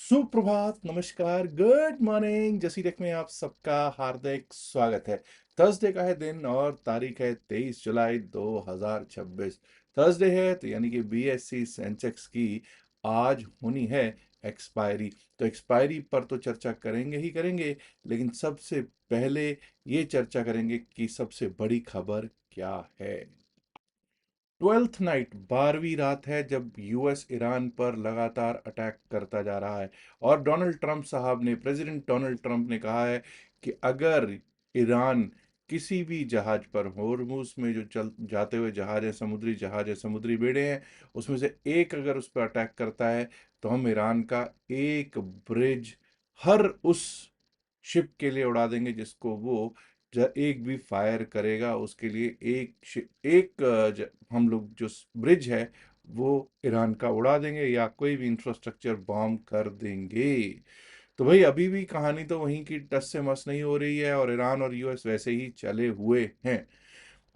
सुप्रभात, नमस्कार, good morning. जसी टेक में आप सबका हार्दिक स्वागत है। थर्सडे का है दिन और तारीख है 23 जुलाई 2026। थर्सडे है तो यानी कि बीएससी सेंसेक्स की आज होनी है एक्सपायरी। तो एक्सपायरी पर तो चर्चा करेंगे ही करेंगे, लेकिन सबसे पहले ये चर्चा करेंगे कि सबसे बड़ी खबर क्या है। ट्वेल्थ नाइट, 12वीं रात है जब यूएस ईरान पर लगातार अटैक करता जा रहा है। और प्रेसिडेंट डोनाल्ड ट्रंप ने कहा है कि अगर ईरान किसी भी जहाज पर, होर्मुज में जो चल जाते हुए जहाज है, समुद्री बेड़े हैं, उसमें से एक अगर उस पर अटैक करता है तो हम ईरान का एक ब्रिज हर उस शिप के लिए उड़ा देंगे जिसको वो एक भी फायर करेगा। उसके लिए हम लोग जो ब्रिज है वो ईरान का उड़ा देंगे या कोई भी इंफ्रास्ट्रक्चर बॉम्ब कर देंगे। तो भाई अभी भी कहानी तो वहीं की टस से मस नहीं हो रही है और ईरान और यूएस वैसे ही चले हुए हैं।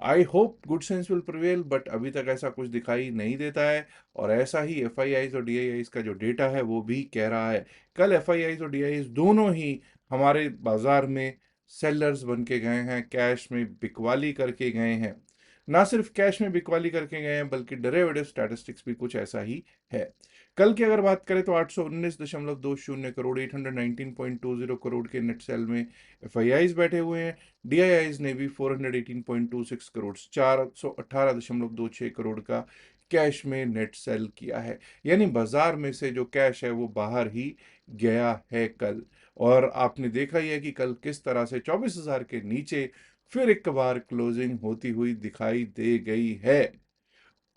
I hope good sense will prevail, but अभी तक ऐसा कुछ दिखाई नहीं देता है। और ऐसा ही एफआईआईज और डीआईआईज का जो डेटा है वो भी कह रहा है। कल एफआईआईज और डीआईआईज दोनों ही हमारे बाजार में सेलर्स बन के गए हैं, कैश में बिकवाली करके गए हैं। ना सिर्फ कैश में बिकवाली करके गए हैं बल्कि डेरिवेटिव स्टैटिस्टिक्स भी कुछ ऐसा ही है। कल की अगर बात करें तो 819.20 करोड़, 819.20 करोड़ के नेट सेल में एफआईआईज बैठे हुए हैं। डीआईआईज ने भी 418.26 करोड़, 418.26 करोड़ का कैश में नेट सेल किया है। यानी बाजार में से जो कैश है वो बाहर ही गया है कल। और आपने देखा ही है कि कल किस तरह से 24,000 के नीचे फिर एक बार क्लोजिंग होती हुई दिखाई दे गई है।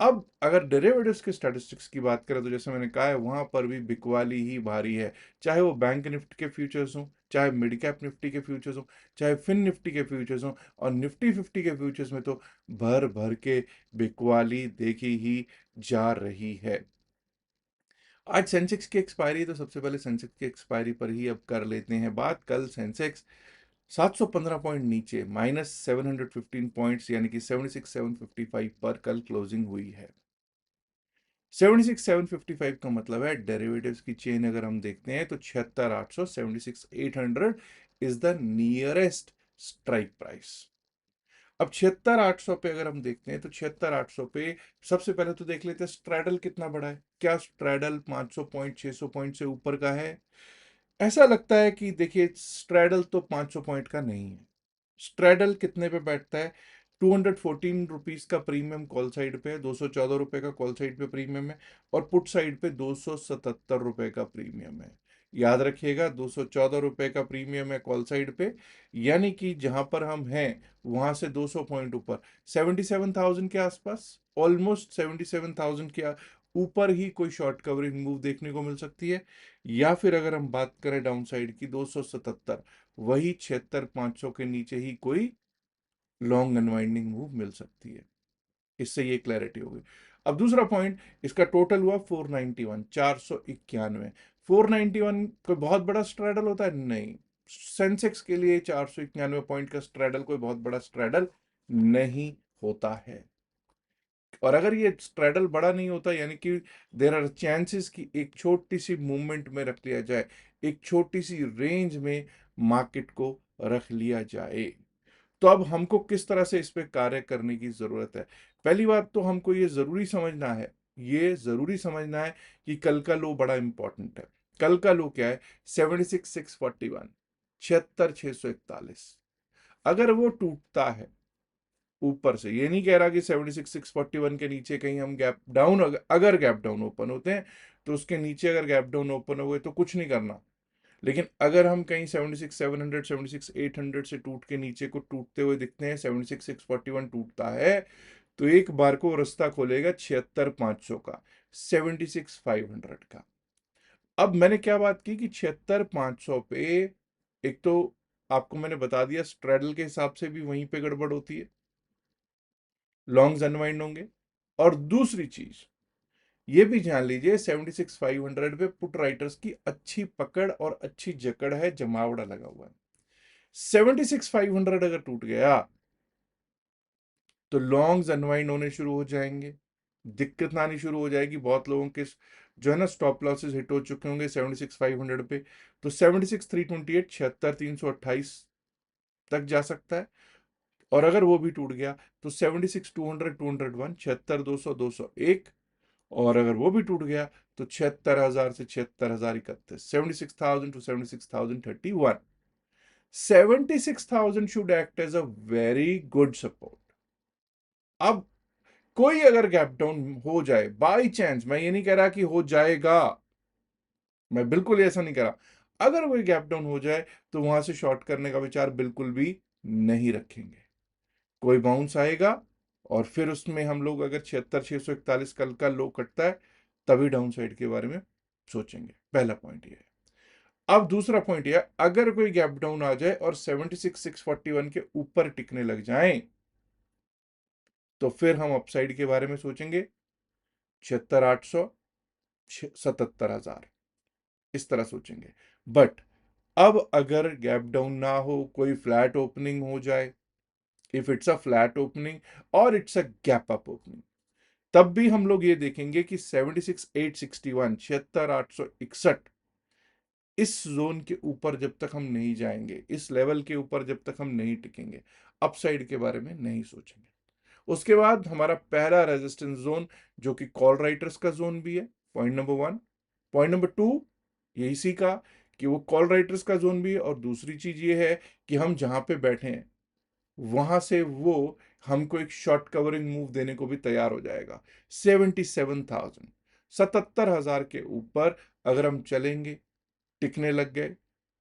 अब अगर डेरिवेटिव्स के स्टैटिस्टिक्स की बात करें तो जैसे मैंने कहा है वहां पर भी बिकवाली ही भारी है। चाहे वो बैंक निफ्टी के फ्यूचर्स हों, चाहे मिड कैप निफ्टी के फ्यूचर्स हों, चाहे फिन निफ्टी के फ्यूचर्स हों, और निफ्टी 50 के फ्यूचर्स में तो भर भर के बिकवाली देखी ही जा रही है। आज सेंसेक्स की एक्सपायरी है तो सबसे पहले सेंसेक्स की एक्सपायरी पर ही अब कर लेते हैं बात। कल सेंसेक्स 715 पॉइंट नीचे, -715 पॉइंट्स यानी कि 76,755 पर कल क्लोजिंग हुई है। 76,755 का मतलब है डेरिवेटिव्स की चेन अगर हम देखते हैं तो 76,800, 76,800 is the nearest strike price. अब 76,800 पे अगर हम देखते हैं तो 76,800 पे सबसे पहले तो देख लेते हैं स्ट्रैडल कितना बड़ा है। क्या स्ट्रैडल 500 पॉइंट, 600 पॉइंट से ऊपर का है? ऐसा लगता है कि देखिए स्ट्रैडल तो 500 पॉइंट का नहीं है। स्ट्रैडल कितने पे बैठता है? 214 रुपीज का प्रीमियम कॉल साइड पे है, 214 रुपए का कॉल साइड पे प्रीमियम है, और पुट साइड पे 277 रुपए का प्रीमियम है। याद रखिएगा 214 रुपए का प्रीमियम है कॉल साइड पे, यानी कि जहां पर हम हैं वहां से 200 पॉइंट ऊपर, 77,000 के आसपास, ऑलमोस्ट 77,000 के ऊपर ही कोई शॉर्ट कवरिंग मूव देखने को मिल सकती है। या फिर अगर हम बात करें डाउन साइड की, 277, वही 76,500 के नीचे ही कोई लॉन्ग अनवाइंडिंग मूव मिल सकती है। इससे ये क्लैरिटी हो गई। अब दूसरा पॉइंट, इसका टोटल हुआ 491, 491। 491 कोई बहुत बड़ा स्ट्रैडल होता है? नहीं। सेंसेक्स के लिए 491 पॉइंट का स्ट्रैडल कोई बहुत बड़ा स्ट्रैडल नहीं होता है। और अगर ये स्ट्रैडल बड़ा नहीं होता यानी कि देर आर चांसेस कि एक छोटी सी मूवमेंट में रख लिया जाए, एक छोटी सी रेंज में मार्केट को रख लिया जाए। तो अब हमको किस तरह से इस पे कार्य करने की जरूरत है? पहली बात तो हमको ये जरूरी समझना है कि कल का लो बड़ा इंपॉर्टेंट है। कल का लो क्या है? 76,641, 76,641। अगर वो टूटता है ऊपर से, ये नहीं कह रहा कि 76,641 के नीचे कहीं हम गैप डाउन, अगर गैप डाउन ओपन होते हैं तो उसके नीचे अगर गैप डाउन ओपन हुए तो कुछ नहीं करना। लेकिन अगर हम कहीं 76,700, 76,800 से टूट के नीचे को टूटते हुए दिखते हैं, 76,641 टूटता है, तो एक बार को रास्ता खोलेगा 76,500 का, 76,500 का। अब मैंने क्या बात की कि 76,500 पे एक तो आपको मैंने बता दिया स्ट्रेडल के हिसाब से भी वहीं पे गड़बड़ होती है, लॉन्ग्स अनवाइंड होंगे। और दूसरी चीज ये भी जान लीजिए 76,500 पे पुट राइटर्स की अच्छी पकड़ और अच्छी जकड़ है, जमावड़ा लगा हुआ है। 76,500 अगर टूट गया तो लॉन्ग्स अनवाइंड होने शुरू हो जाएंगे, दिक्कत आनी शुरू हो जाएगी। बहुत लोगों के जो है ना स्टॉप लॉसेस हिट हो चुके होंगे 76,500 पे, तो 76,328, 76,328 तक जा सकता है। और अगर वो भी टूट गया तो 76,200, 201, 76,200, 201। और अगर वो भी टूट गया तो 76,000 से 76,031, 76,000 to 76,031। 76,000 should act as a very good support. अब कोई अगर गैप डाउन हो जाए बाई चांस, मैं ये नहीं कह रहा कि हो जाएगा, मैं बिल्कुल ऐसा नहीं कह रहा, अगर कोई गैप डाउन हो जाए तो वहां से शॉर्ट करने का विचार बिल्कुल भी नहीं रखेंगे। कोई बाउंस आएगा और फिर उसमें हम लोग अगर 76,641 कल का लो कटता है तभी डाउन साइड के बारे में सोचेंगे। पहला पॉइंट ये है। अब दूसरा पॉइंट ये है, अगर कोई गैप डाउन आ जाए और 76,641 के ऊपर टिकने लग जाएं तो फिर हम अपसाइड के बारे में सोचेंगे 76,800, 77,000, इस तरह सोचेंगे। बट अब अगर गैप डाउन ना हो, कोई फ्लैट ओपनिंग हो जाए, if it's a flat opening और it's a gap up opening, तब भी हम लोग ये देखेंगे कि 76,861, 76,861, इस जोन के ऊपर जब तक हम नहीं जाएंगे, इस लेवल के ऊपर जब तक हम नहीं टिकेंगे, अपसाइड के बारे में नहीं सोचेंगे। उसके बाद हमारा पहला रेजिस्टेंस जोन जो कि कॉल राइटर्स का जोन भी है, पॉइंट नंबर 1। पॉइंट नंबर 2 ये इसी का कि वो कॉल राइटर्स का जोन भी है, और दूसरी चीज ये है कि हम जहां पे बैठे हैं वहां से वो हमको एक शॉर्ट कवरिंग मूव देने को भी तैयार हो जाएगा। 77,000, 77,000 के ऊपर अगर हम चलेंगे, टिकने लग गए,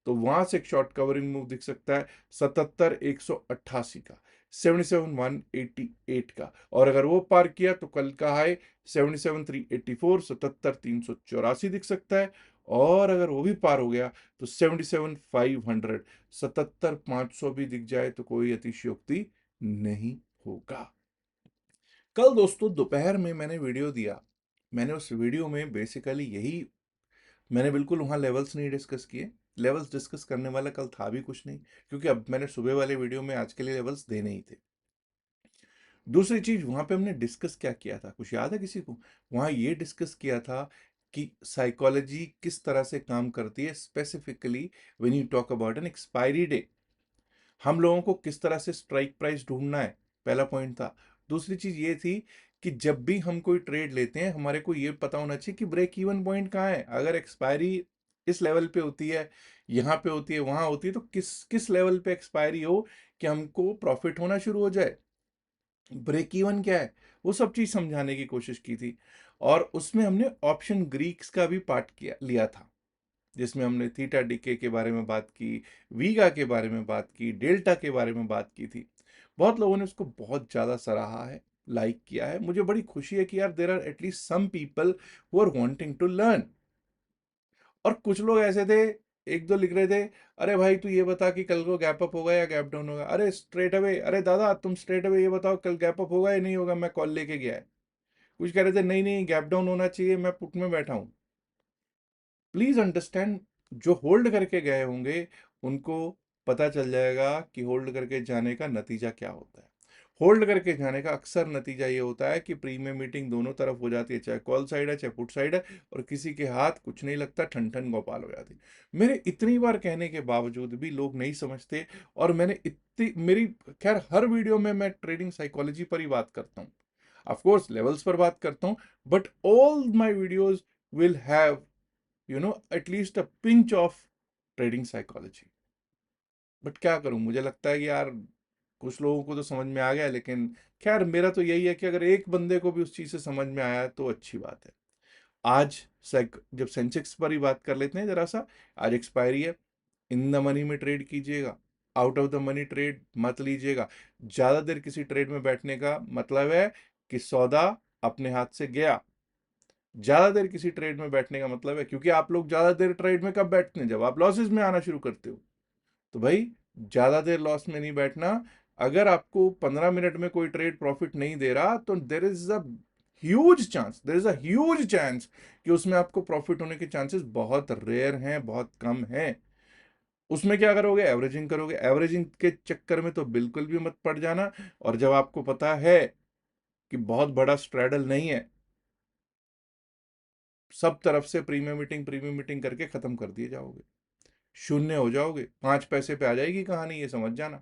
तो वहां से एक शॉर्ट कवरिंग मूव दिख सकता है 77,188 का, 77,188 का। और अगर वो पार किया तो कल का हाई 77,384, 77,384 दिख सकता है। और अगर वो भी पार हो गया तो 77,500, 77,500 भी दिख जाए तो कोई अतिशयोक्ति नहीं होगा। कल दोस्तों दोपहर में मैंने वीडियो दिया, मैंने उस वीडियो में बेसिकली यही, मैंने बिल्कुल वहाँ लेवल्स नहीं डिस्कस किए। लेवल्स डिस्कस करने वाला कल था भी कुछ नहीं, क्योंकि अब मैंने सुबह वाले वीडियो में आज के लिए लेवल्स देने ही थे। दूसरी चीज वहां पे हमने डिस्कस क्या किया था, कुछ याद है किसी को? वहां ये डिस्कस किया था कि साइकोलॉजी किस तरह से काम करती है, specifically when you talk about an expiry day, हम लोगों को किस तरह से स्ट्राइक प्राइस ढूंढना है, पहला पॉइंट था। दूसरी चीज ये थी कि जब भी हम कोई ट्रेड लेते हैं हमारे को ये पता होना चाहिए कि ब्रेक इवन पॉइंट कहाँ है। अगर एक्सपायरी इस लेवल पे होती है, यहाँ पे होती है, वहां होती है, तो किस किस लेवल पे एक्सपायरी हो कि हमको प्रॉफिट होना शुरू हो जाए, ब्रेक इवन क्या है, वो सब चीज समझाने की कोशिश की थी। और उसमें हमने ऑप्शन ग्रीक्स का भी पार्ट किया लिया था, जिसमें हमने थीटा डीके के बारे में बात की, वीगा के बारे में बात की, डेल्टा के बारे में बात की थी। बहुत लोगों ने उसको बहुत ज़्यादा सराहा है, लाइक किया है। मुझे बड़ी खुशी है कि यार there are at least some people who are wanting to learn. और कुछ लोग ऐसे थे, एक दो लिख रहे थे, अरे भाई तू ये बता कि कल को गैप अप होगा या गैप डाउन होगा। अरे स्ट्रेट अवे, अरे दादा तुम स्ट्रेट अवे ये बताओ कल गैप अप होगा या नहीं होगा, मैं कॉल लेके गया है। कुछ कह रहे थे नहीं नहीं गैप डाउन होना चाहिए, मैं पुट में बैठा हूं। प्लीज अंडरस्टैंड, जो होल्ड करके गए होंगे उनको पता चल जाएगा कि होल्ड करके जाने का नतीजा क्या होता है। होल्ड करके जाने का अक्सर नतीजा ये होता है कि प्रीमियम मीटिंग दोनों तरफ हो जाती है, चाहे कॉल साइड है चाहे पुट साइड है, और किसी के हाथ कुछ नहीं लगता, ठन ठन गोपाल हो जाती। मेरे इतनी बार कहने के बावजूद भी लोग नहीं समझते। और मैंने इतनी मेरी, खैर हर वीडियो में मैं ट्रेडिंग साइकोलॉजी पर ही बात करता हूँ, ऑफ कोर्स लेवल्स पर बात करता हूँ, but all my videos will have at least a pinch of trading psychology. But क्या करूं, मुझे लगता है कि यार कुछ लोगों को तो समझ में आ गया, लेकिन खैर मेरा तो यही है कि अगर एक बंदे को भी उस चीज से समझ में आया तो अच्छी बात है। आज जब सेंसेक्स पर ही बात कर लेते हैं जरा सा, आज एक्सपायरी है, इन द मनी में ट्रेड कीजिएगा, out of the money trade मत लीजिएगा। ज्यादा देर किसी ट्रेड में बैठने का मतलब है कि सौदा अपने हाथ से गया। ज्यादा देर किसी ट्रेड में बैठने का मतलब है, क्योंकि आप लोग ज्यादा देर ट्रेड में कब बैठते हैं, जब आप लॉसेस में आना शुरू करते हो। तो भाई ज्यादा देर लॉस में नहीं बैठना। अगर आपको 15 मिनट में कोई ट्रेड प्रॉफिट नहीं दे रहा तो there is a huge chance कि उसमें आपको प्रॉफिट होने के चांसेस बहुत रेयर हैं, बहुत कम हैं। उसमें क्या करोगे, एवरेजिंग करोगे। एवरेजिंग के चक्कर में तो बिल्कुल भी मत पड़ जाना। और जब आपको पता है कि बहुत बड़ा स्ट्रैडल नहीं है, सब तरफ से प्रीमियम मीटिंग करके खत्म कर दिए जाओगे, शून्य हो जाओगे, 5 पैसे पे आ जाएगी कहानी, ये समझ जाना।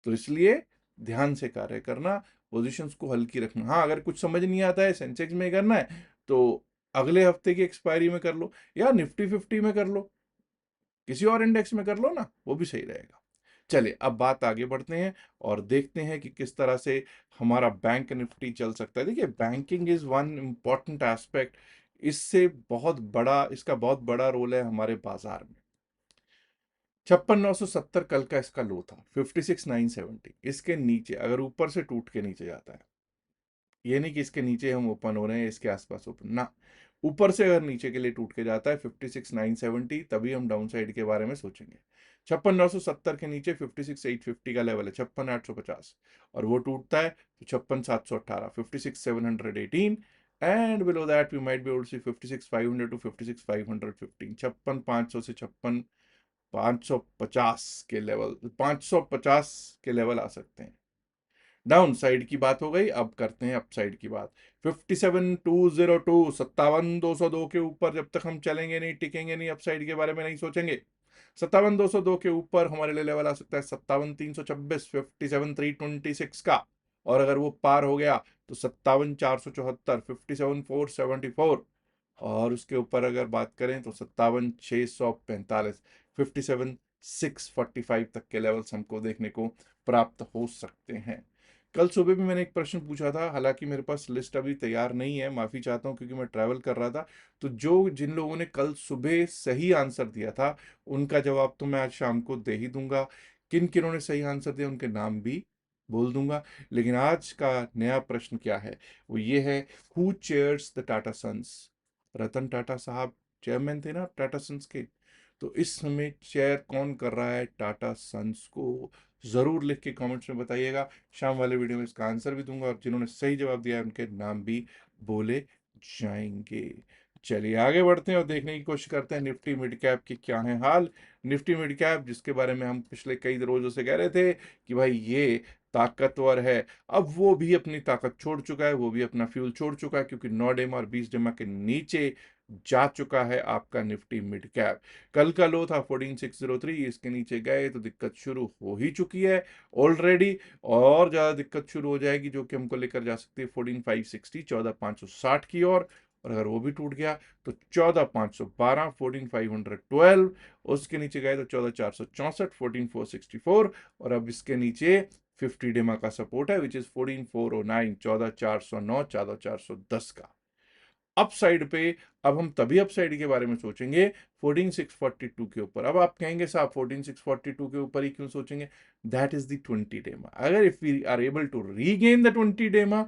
तो इसलिए ध्यान से कार्य करना, पोजीशंस को हल्की रखना। हाँ, अगर कुछ समझ नहीं आता है, सेंसेक्स में करना है, तो अगले हफ्ते की एक्सपायरी में कर लो, या निफ्टी 50 में कर लो, किसी और इंडेक्स में कर लो ना, वो भी सही रहेगा। चलिए अब बात आगे बढ़ते हैं और देखते हैं कि किस तरह से हमारा बैंक निफ्टी चल सकता है। देखिए, banking is one important aspect, इससे बहुत बड़ा, इसका बहुत बड़ा रोल है हमारे बाजार में। 56,970 कल का इसका लो था, 56,970। इसके नीचे अगर ऊपर से टूट के नीचे जाता है, ये नहीं कि इसके नीचे हम ओपन हो रहे हैं, इसके आसपास ओपन ना, ऊपर से अगर नीचे के लिए टूट के जाता है 56,970, तभी हम डाउन साइड के बारे में सोचेंगे। 56,970 के नीचे 56,850 का लेवल है, 56,850, और वो टूटता है तो 56,718, 56,718, and below that we might be able to see 56,500 to 56,515, 56,500 से 56,550 के लेवल, 550 के लेवल आ सकते हैं। डाउन साइड की बात हो गई, अब करते हैं अप साइड की बात। 57,202, 57,202 के ऊपर जब तक हम चलेंगे नहीं, टिकेंगे नहीं, अप साइड के बारे में नहीं सोचेंगे। 57,202 के ऊपर हमारे लिए लेवल आ सकता है 57,326, 57,326 का, और अगर वो पार हो गया तो 57,474, 57,474, और उसके ऊपर अगर बात करें तो 57,645, 57,645 तक के लेवल्स हमको देखने को प्राप्त हो सकते हैं। कल सुबह भी मैंने एक प्रश्न पूछा था, हालांकि मेरे पास लिस्ट अभी तैयार नहीं है, माफी चाहता हूं क्योंकि मैं ट्रैवल कर रहा था। तो जो जिन लोगों ने कल सुबह सही आंसर दिया था, उनका जवाब तो मैं आज शाम को दे ही दूंगा। किन किन्होंने सही आंसर दिया उनके नाम भी बोल दूंगा। लेकिन आज का नया प्रश्न क्या है, वो ये है, who chairs the Tata Sons. Ratan Tata साहब चेयरमैन थे ना टाटा सन्स के, तो इस समय चेयर कौन कर रहा है टाटा सन्स को, जरूर लिख के कमेंट्स में बताइएगा। शाम वाले वीडियो में इसका आंसर भी दूंगा, और जिन्होंने सही जवाब दिया है उनके नाम भी बोले जाएंगे। चलिए आगे बढ़ते हैं और देखने की कोशिश करते हैं निफ्टी मिड कैप की क्या है हाल। निफ्टी मिड कैप, जिसके बारे में हम पिछले कई रोजों से कह रहे थे कि भाई ये ताकतवर है, अब वो भी अपनी ताकत छोड़ चुका है, वो भी अपना फ्यूल छोड़ चुका है, क्योंकि 9 डेमा और 20 डेमा के नीचे जा चुका है आपका निफ्टी मिड कैप। कल का लो था 14,603, इसके नीचे गए तो दिक्कत शुरू हो ही चुकी है ऑलरेडी, और ज्यादा दिक्कत शुरू हो जाएगी, जो कि हमको लेकर जा सकती है 14,560, 14,560 की ओर। और अगर वो भी टूट गया तो 14,512, 14,512, उसके नीचे गए तो 14,464, 14,464, और अब इसके नीचे 50 डेमा का सपोर्ट है, विच इज 14,409, 14,409, 14,410 का। अपसाइड पे अब हम तभी अपसाइड के बारे में सोचेंगे 14,642 के ऊपर। अब आप कहेंगे साहब 14,642 के ऊपर ही क्यों सोचेंगे, दैट इज द 20 डेमा। अगर if we are able to regain the 20 DEMA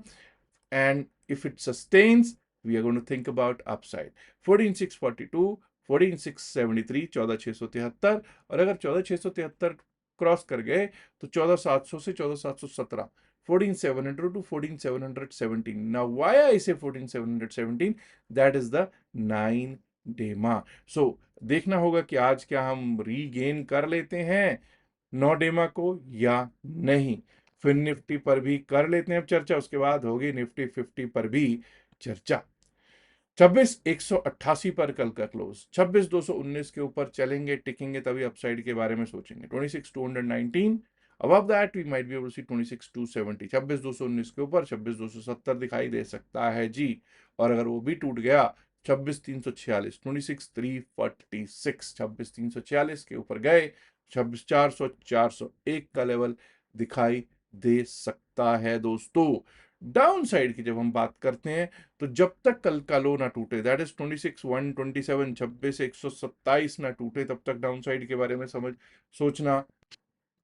and if it sustains, we are going to think about upside 14,642, 14,673, 14,673, और अगर 14,673 क्रॉस कर गए तो 14,700 से 14,717, 14,700 to 14,717। now why I say 14,717, that is the 9 डेमा। so देखना होगा कि आज क्या हम रीगेन कर लेते हैं 9 डेमा को या नहीं। फिर निफ्टी पर भी कर लेते हैं अब चर्चा, उसके बाद होगी निफ्टी 50 पर भी चर्चा। 26,188 पर कल का क्लोज, 26,219 के ऊपर चलेंगे टिकेंगे तभी अपसाइड के बारे में सोचेंगे। 26,219, above that we might be able to see 26,270। 26,219 के ऊपर 26,270 दिखाई दे सकता है जी, और अगर वो भी टूट गया 26,346, 26,346, 26,346 के ऊपर गए 26,400, 401 का लेवल दिखाई दे सकता है दोस्तों। डाउन साइड की जब हम बात करते हैं, तो जब तक कल का लो ना टूटे, दैट इज 26,127, 26,127 ना टूटे, तब तक डाउन साइड के बारे में सोचना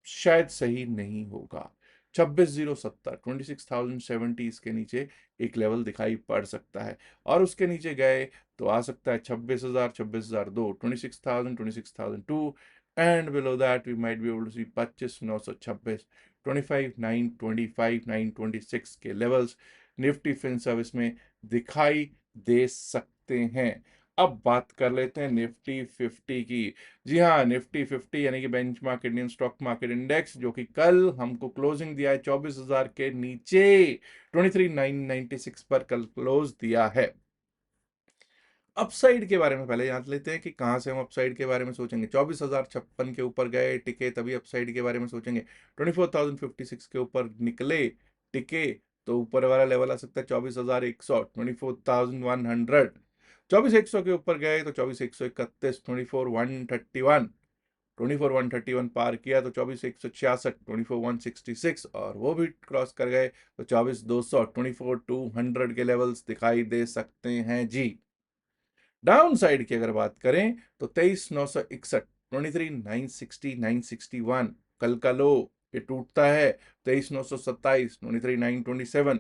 शायद सही नहीं होगा। 26,070, 26,070 इसके नीचे एक लेवल दिखाई पड़ सकता है, और उसके नीचे गए तो आ सकता है 26,000, 26,002, 26,000, 26,002, and below that we might be able to see 25,926, 25,925, 926 के लेवल्स निफ्टी फिन सर्विस में दिखाई दे सकते हैं। अब बात कर लेते हैं निफ्टी 50 की। जी हाँ, निफ्टी 50 यानी कि benchmark Indian stock market index, जो कि कल हमको क्लोजिंग दिया है 24,000 के नीचे, 23,996 पर कल क्लोज दिया है। अपसाइड के बारे में पहले जान लेते हैं कि कहाँ से हम अपसाइड के बारे में सोचेंगे। 24,056 के ऊपर गए टिके तभी अपसाइड के बारे में सोचेंगे। 24,056 के ऊपर निकले टिके तो ऊपर वाला लेवल आ सकता है 24,100, 24,100। 24,100 के ऊपर गए तो 24,131, 24,131। 24,131 पार किया तो 24,166, 24,166 और वो भी क्रॉस कर गए तो 24,200, 24,200 के लेवल्स दिखाई दे सकते हैं जी। डाउन साइड की अगर बात करें तो 23,961, 23,960, 961 कल का लो ये टूटता है। 23,927, 23,927।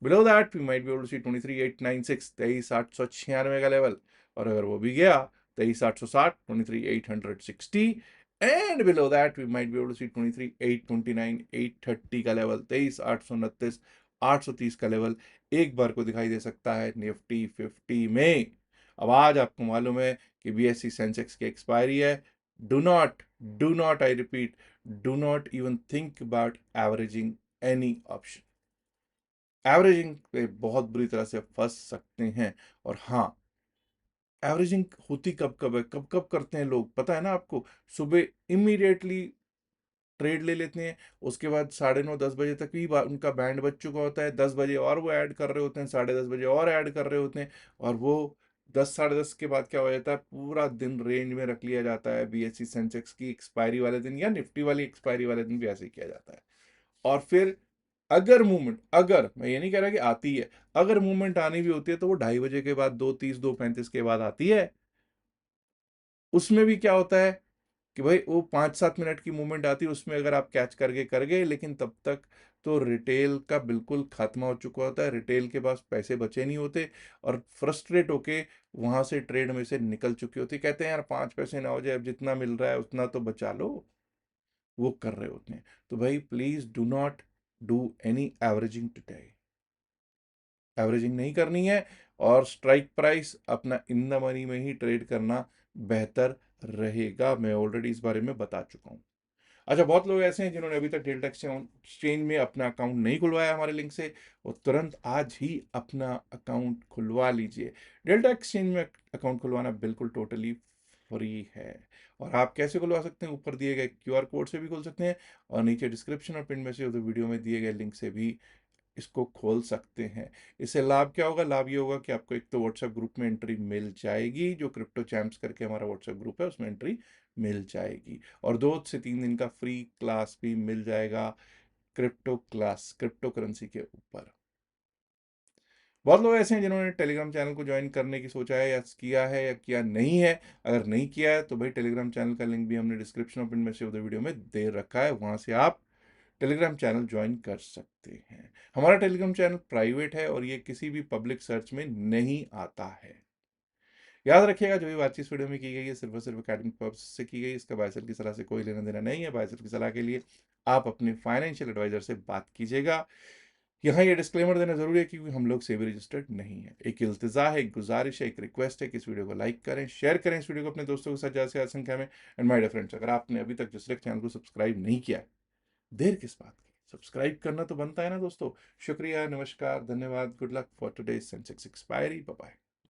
Below that we might be able to see 23,896, 23,896 का लेवल। और अगर वो भी गया 23,860, 23,860 and below that we might be able to see 23,829, 830 का लेवल। 23,829, 830 का लेवल एक बार को दिखाई दे सकता है निफ्टी 50 में। अब आज आपको मालूम है कि बीएससी सेंसेक्स की एक्सपायरी है। Do not, do not, I repeat, do not even think about averaging any option. Averaging पे बहुत बुरी तरह से फंस सकते हैं। और हाँ, एवरेजिंग होती कब कब है, कब कब करते हैं लोग पता है ना आपको? सुबह इमीडिएटली ट्रेड ले लेते हैं, उसके बाद 9:30-10 बजे तक भी उनका बैंड बज चुका होता है। 10 बजे और वो ऐड कर रहे होते हैं, 10:30 बजे और ऐड कर रहे होते हैं। और वो 10, 10:30 के बाद क्या हो जाता है, पूरा दिन रेंज में रख लिया जाता है। बीएससी सेंसेक्स की एक्सपायरी वाले दिन या निफ्टी वाली एक्सपायरी वाले दिन भी ऐसे ही किया जाता है। और फिर अगर मूवमेंट, अगर मैं ये नहीं कह रहा कि आती है, अगर मूवमेंट आनी भी होती है तो वो 2:30 बजे के बाद, 2:30, 2:35 के बाद आती है। उसमें भी क्या होता है कि भाई वो 5-7 मिनट की मूवमेंट आती है, उसमें अगर आप कैच करके कर गए, लेकिन तब तक तो रिटेल का बिल्कुल खात्मा हो चुका होता है। रिटेल के पास पैसे बचे नहीं होते और फ्रस्ट्रेट होके वहां से ट्रेड में से निकल चुके होते। कहते हैं यार 5 पैसे ना हो जाए, अब जितना मिल रहा है उतना तो बचा लो। वो कर रहे होते हैं। तो भाई please do not do any averaging today. Averaging नहीं करनी है और स्ट्राइक प्राइस अपना इन द मनी में ही ट्रेड करना बेहतर रहेगा। मैं ऑलरेडी इस बारे में बता चुका हूं। अच्छा, बहुत लोग ऐसे हैं जिन्होंने अभी तक डेल्टा एक्सचेंज में अपना अकाउंट नहीं खुलवाया हमारे लिंक से, वो तुरंत आज ही अपना अकाउंट खुलवा लीजिए। डेल्टा एक्सचेंज में अकाउंट खुलवाना बिल्कुल टोटली फ्री है। और आप कैसे खुलवा सकते हैं? ऊपर दिए गए क्यूआर कोड से भी खोल सकते हैं और नीचे डिस्क्रिप्शन और pin message of the video में दिए गए लिंक से भी इसको खोल सकते हैं। इससे लाभ क्या होगा? लाभ ये होगा कि आपको एक तो व्हाट्सएप ग्रुप में एंट्री मिल जाएगी, जो क्रिप्टो चैम्प्स करके हमारा व्हाट्सएप ग्रुप है उसमें एंट्री मिल जाएगी। और 2 से 3 दिन का फ्री क्लास भी मिल जाएगा, क्रिप्टो क्लास, क्रिप्टो करेंसी के ऊपर। बहुत लोग ऐसे हैं जिन्होंने टेलीग्राम चैनल को ज्वाइन करने की सोचा है, या किया है या किया नहीं है। अगर नहीं किया है तो भाई टेलीग्राम चैनल का लिंक भी हमने डिस्क्रिप्शन और पिन में से वीडियो में दे रखा है, वहां से आप टेलीग्राम चैनल ज्वाइन कर सकते हैं। हमारा टेलीग्राम चैनल प्राइवेट है और ये किसी भी पब्लिक सर्च में नहीं आता है। याद रखिएगा, जो भी बातचीत वीडियो में की गई है सिर्फ और सिर्फ एकेडमिक पर्पस से की गई। इसका बायसर की सलाह से कोई लेना देना नहीं है। बायसर की सलाह के लिए आप अपने फाइनेंशियल एडवाइजर से बात कीजिएगा। यहाँ ये डिस्क्लेमर देना जरूरी है क्योंकि हम लोग सेबी रजिस्टर्ड नहीं है। एक इल्तिजा है, एक गुजारिश है, एक रिक्वेस्ट है कि इस वीडियो को लाइक करें, शेयर करें इस वीडियो को अपने दोस्तों के साथ ज्यादा से ज्यादा संख्या में। एंड माय डियर फ्रेंड्स, अगर आपने अभी तक जसरेक चैनल को सब्सक्राइब नहीं किया, देर किस बात की? सब्सक्राइब करना तो बनता है ना दोस्तों। शुक्रिया, नमस्कार, धन्यवाद, good luck for today Sensex expiry. Bye bye.